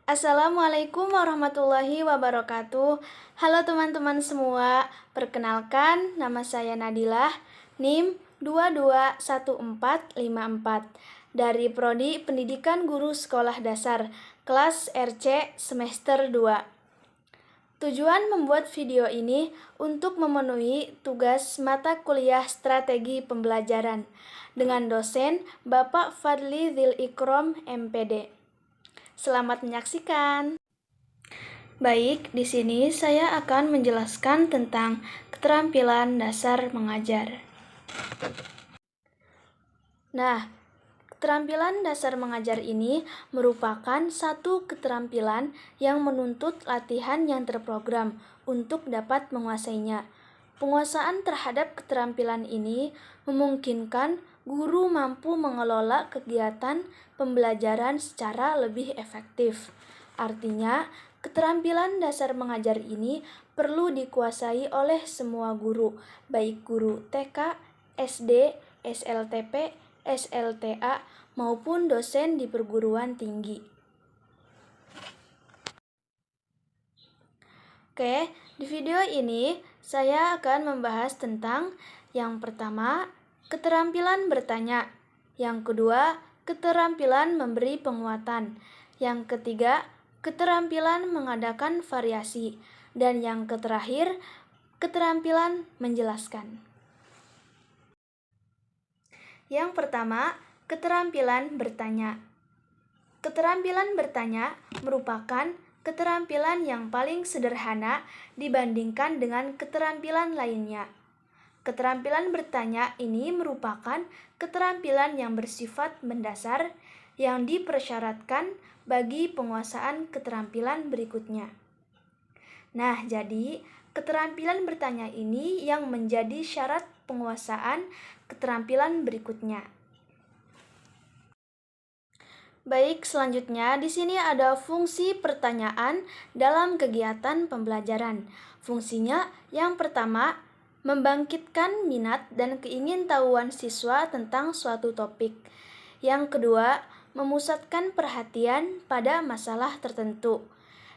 Assalamualaikum warahmatullahi wabarakatuh. Halo teman-teman semua, perkenalkan nama saya Nadilah, NIM 221454 dari Prodi Pendidikan Guru Sekolah Dasar, kelas RC semester 2. Tujuan membuat video ini untuk memenuhi tugas mata kuliah strategi pembelajaran dengan dosen Bapak Fadli Zil Ikrom, MPD. Selamat menyaksikan. Baik, di sini saya akan menjelaskan tentang keterampilan dasar mengajar. Nah, keterampilan dasar mengajar ini merupakan satu keterampilan yang menuntut latihan yang terprogram untuk dapat menguasainya. Penguasaan terhadap keterampilan ini memungkinkan guru mampu mengelola kegiatan pembelajaran secara lebih efektif. Artinya, keterampilan dasar mengajar ini perlu dikuasai oleh semua guru, baik guru TK, SD, SLTP, SLTA, maupun dosen di perguruan tinggi. Oke, di video ini saya akan membahas tentang yang pertama, keterampilan bertanya. Yang kedua, keterampilan memberi penguatan. Yang ketiga, keterampilan mengadakan variasi. Dan yang terakhir, keterampilan menjelaskan. Yang pertama, keterampilan bertanya. Keterampilan bertanya merupakan keterampilan yang paling sederhana dibandingkan dengan keterampilan lainnya. Keterampilan bertanya ini merupakan keterampilan yang bersifat mendasar yang dipersyaratkan bagi penguasaan keterampilan berikutnya. Nah, jadi keterampilan bertanya ini yang menjadi syarat penguasaan keterampilan berikutnya. Baik, selanjutnya di sini ada fungsi pertanyaan dalam kegiatan pembelajaran. Fungsinya yang pertama, membangkitkan minat dan keingintahuan siswa tentang suatu topik. Yang kedua, memusatkan perhatian pada masalah tertentu.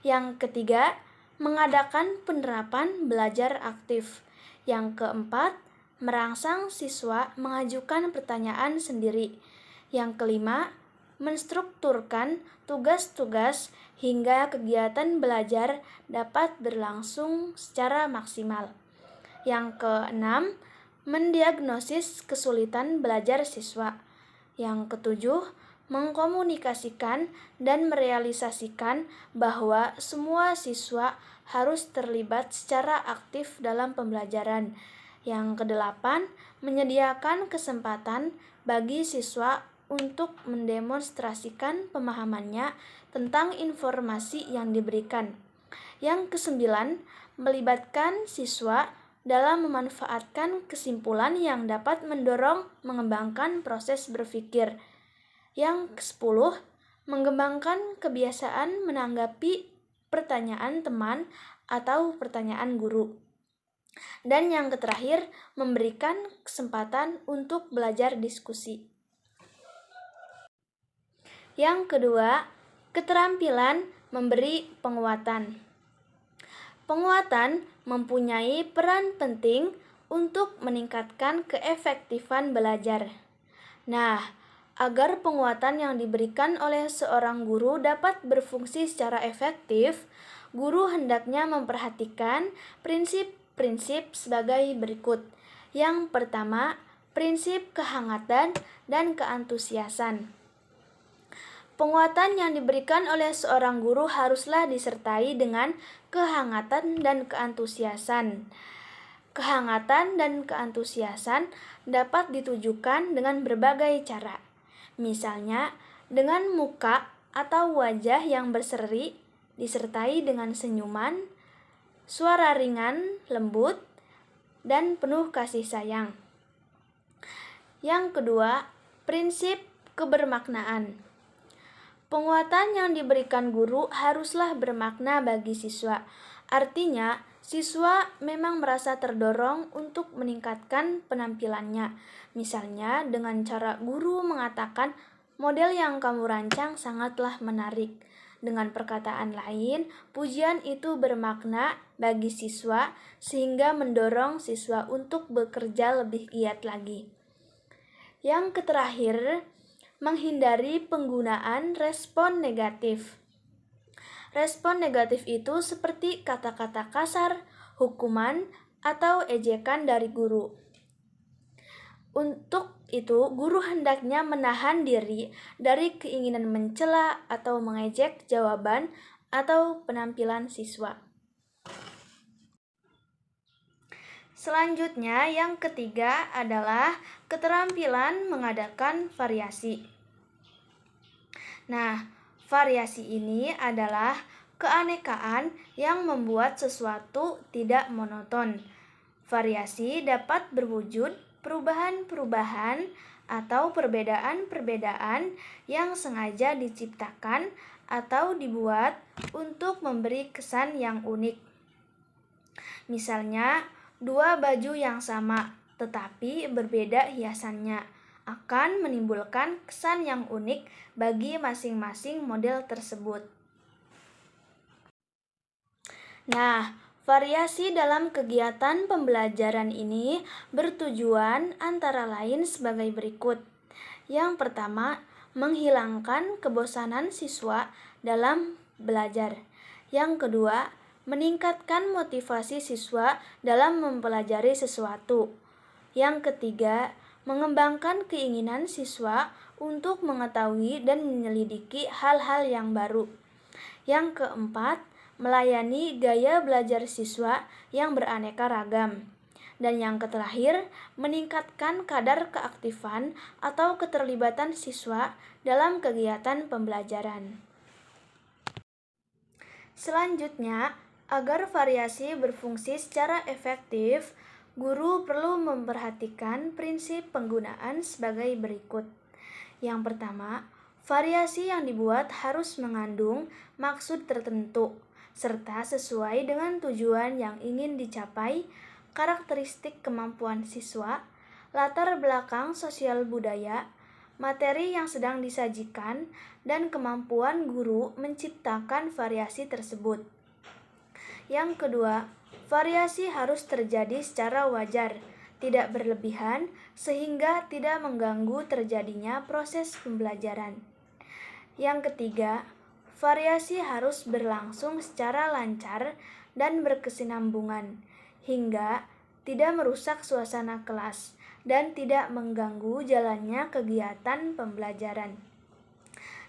Yang ketiga, mengadakan penerapan belajar aktif. Yang keempat, merangsang siswa mengajukan pertanyaan sendiri. Yang kelima, menstrukturkan tugas-tugas hingga kegiatan belajar dapat berlangsung secara maksimal. Yang keenam, mendiagnosis kesulitan belajar siswa. Yang ketujuh, mengkomunikasikan dan merealisasikan bahwa semua siswa harus terlibat secara aktif dalam pembelajaran. Yang kedelapan, menyediakan kesempatan bagi siswa untuk mendemonstrasikan pemahamannya tentang informasi yang diberikan. Yang kesembilan, melibatkan siswa dalam memanfaatkan kesimpulan yang dapat mendorong mengembangkan proses berpikir. Yang kesepuluh, mengembangkan kebiasaan menanggapi pertanyaan teman atau pertanyaan guru. Dan yang terakhir, memberikan kesempatan untuk belajar diskusi. Yang kedua, keterampilan memberi penguatan. Penguatan mempunyai peran penting untuk meningkatkan keefektifan belajar. Nah, agar penguatan yang diberikan oleh seorang guru dapat berfungsi secara efektif, guru hendaknya memperhatikan prinsip-prinsip sebagai berikut. Yang pertama, prinsip kehangatan dan keantusiasan. Penguatan yang diberikan oleh seorang guru haruslah disertai dengan kehangatan dan keantusiasan. Kehangatan dan keantusiasan dapat ditujukan dengan berbagai cara. Misalnya, dengan muka atau wajah yang berseri disertai dengan senyuman, suara ringan, lembut, dan penuh kasih sayang. Yang kedua, prinsip kebermaknaan. Penguatan yang diberikan guru haruslah bermakna bagi siswa. Artinya, siswa memang merasa terdorong untuk meningkatkan penampilannya. Misalnya, dengan cara guru mengatakan Model yang kamu rancang sangatlah menarik. Dengan perkataan lain, pujian itu bermakna bagi siswa sehingga mendorong siswa untuk bekerja lebih giat lagi. Yang terakhir, menghindari penggunaan respon negatif. Respon negatif itu seperti kata-kata kasar, hukuman, atau ejekan dari guru. Untuk itu, guru hendaknya menahan diri dari keinginan mencela atau mengejek jawaban atau penampilan siswa. Selanjutnya, yang ketiga adalah keterampilan mengadakan variasi. Nah, variasi ini adalah keanekaan yang membuat sesuatu tidak monoton. Variasi dapat berwujud perubahan-perubahan atau perbedaan-perbedaan yang sengaja diciptakan atau dibuat untuk memberi kesan yang unik. Misalnya, dua baju yang sama tetapi berbeda hiasannya akan menimbulkan kesan yang unik bagi masing-masing model tersebut. Nah, variasi dalam kegiatan pembelajaran ini bertujuan antara lain sebagai berikut. Yang pertama, menghilangkan kebosanan siswa dalam belajar. Yang kedua, meningkatkan motivasi siswa dalam mempelajari sesuatu. Yang ketiga, mengembangkan keinginan siswa untuk mengetahui dan menyelidiki hal-hal yang baru. Yang keempat, melayani gaya belajar siswa yang beraneka ragam. Dan yang terakhir, meningkatkan kadar keaktifan atau keterlibatan siswa dalam kegiatan pembelajaran. Selanjutnya, agar variasi berfungsi secara efektif, guru perlu memperhatikan prinsip penggunaan sebagai berikut. Yang pertama, variasi yang dibuat harus mengandung maksud tertentu, serta sesuai dengan tujuan yang ingin dicapai, karakteristik kemampuan siswa, latar belakang sosial budaya, materi yang sedang disajikan, dan kemampuan guru menciptakan variasi tersebut. Yang kedua, variasi harus terjadi secara wajar, tidak berlebihan, sehingga tidak mengganggu terjadinya proses pembelajaran. Yang ketiga, variasi harus berlangsung secara lancar dan berkesinambungan, hingga tidak merusak suasana kelas dan tidak mengganggu jalannya kegiatan pembelajaran.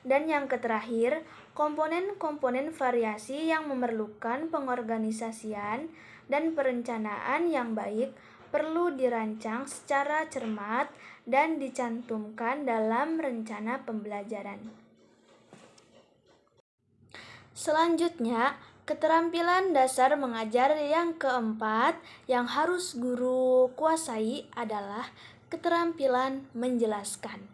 Dan yang terakhir, komponen-komponen variasi yang memerlukan pengorganisasian dan perencanaan yang baik perlu dirancang secara cermat dan dicantumkan dalam rencana pembelajaran. Selanjutnya, keterampilan dasar mengajar yang keempat yang harus guru kuasai adalah keterampilan menjelaskan.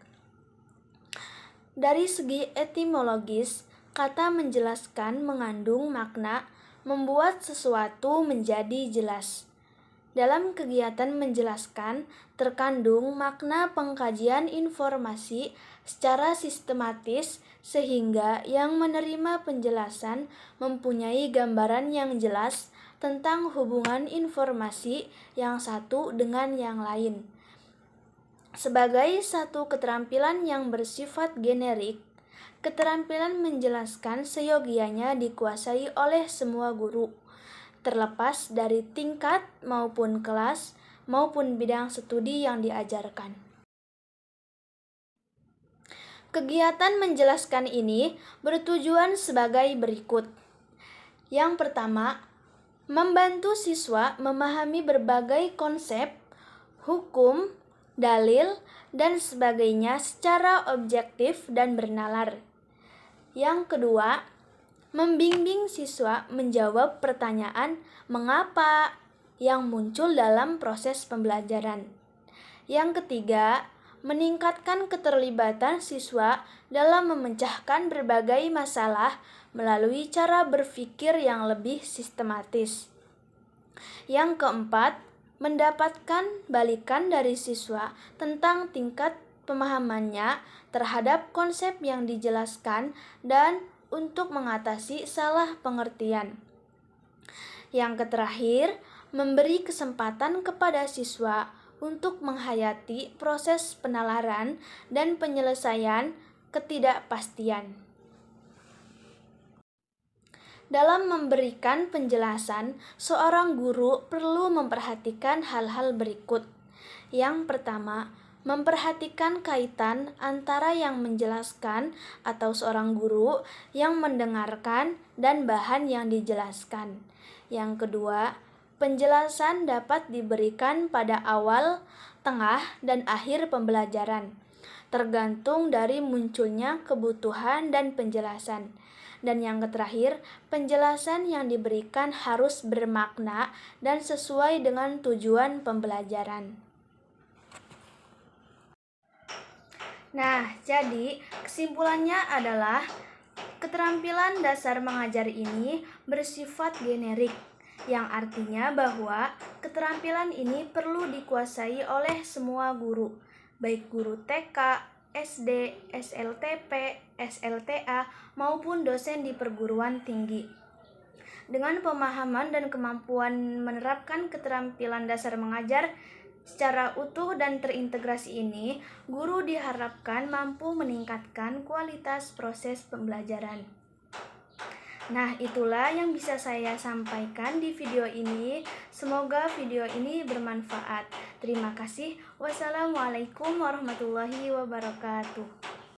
Dari segi etimologis, kata menjelaskan mengandung makna membuat sesuatu menjadi jelas. Dalam kegiatan menjelaskan, terkandung makna pengkajian informasi secara sistematis sehingga yang menerima penjelasan mempunyai gambaran yang jelas tentang hubungan informasi yang satu dengan yang lain. Sebagai satu keterampilan yang bersifat generik, keterampilan menjelaskan seyogianya dikuasai oleh semua guru, terlepas dari tingkat maupun kelas maupun bidang studi yang diajarkan. Kegiatan menjelaskan ini bertujuan sebagai berikut. Yang pertama, membantu siswa memahami berbagai konsep, hukum, dalil, dan sebagainya secara objektif dan bernalar. Yang kedua, membimbing siswa menjawab pertanyaan mengapa yang muncul dalam proses pembelajaran. Yang ketiga, meningkatkan keterlibatan siswa dalam memecahkan berbagai masalah melalui cara berpikir yang lebih sistematis. Yang keempat, mendapatkan balikan dari siswa tentang tingkat pemahamannya terhadap konsep yang dijelaskan dan untuk mengatasi salah pengertian. Yang terakhir, memberi kesempatan kepada siswa untuk menghayati proses penalaran dan penyelesaian ketidakpastian. Dalam memberikan penjelasan, seorang guru perlu memperhatikan hal-hal berikut. Yang pertama, memperhatikan kaitan antara yang menjelaskan atau seorang guru yang mendengarkan dan bahan yang dijelaskan. Yang kedua, penjelasan dapat diberikan pada awal, tengah, dan akhir pembelajaran, tergantung dari munculnya kebutuhan dan penjelasan. Dan yang terakhir, penjelasan yang diberikan harus bermakna dan sesuai dengan tujuan pembelajaran. Nah, jadi kesimpulannya adalah keterampilan dasar mengajar ini bersifat generik, yang artinya bahwa keterampilan ini perlu dikuasai oleh semua guru, baik guru TK, SD, SLTP, SLTA, maupun dosen di perguruan tinggi. Dengan pemahaman dan kemampuan menerapkan keterampilan dasar mengajar secara utuh dan terintegrasi ini, guru diharapkan mampu meningkatkan kualitas proses pembelajaran. Nah, itulah yang bisa saya sampaikan di video ini. Semoga video ini bermanfaat. Terima kasih. Wassalamualaikum warahmatullahi wabarakatuh.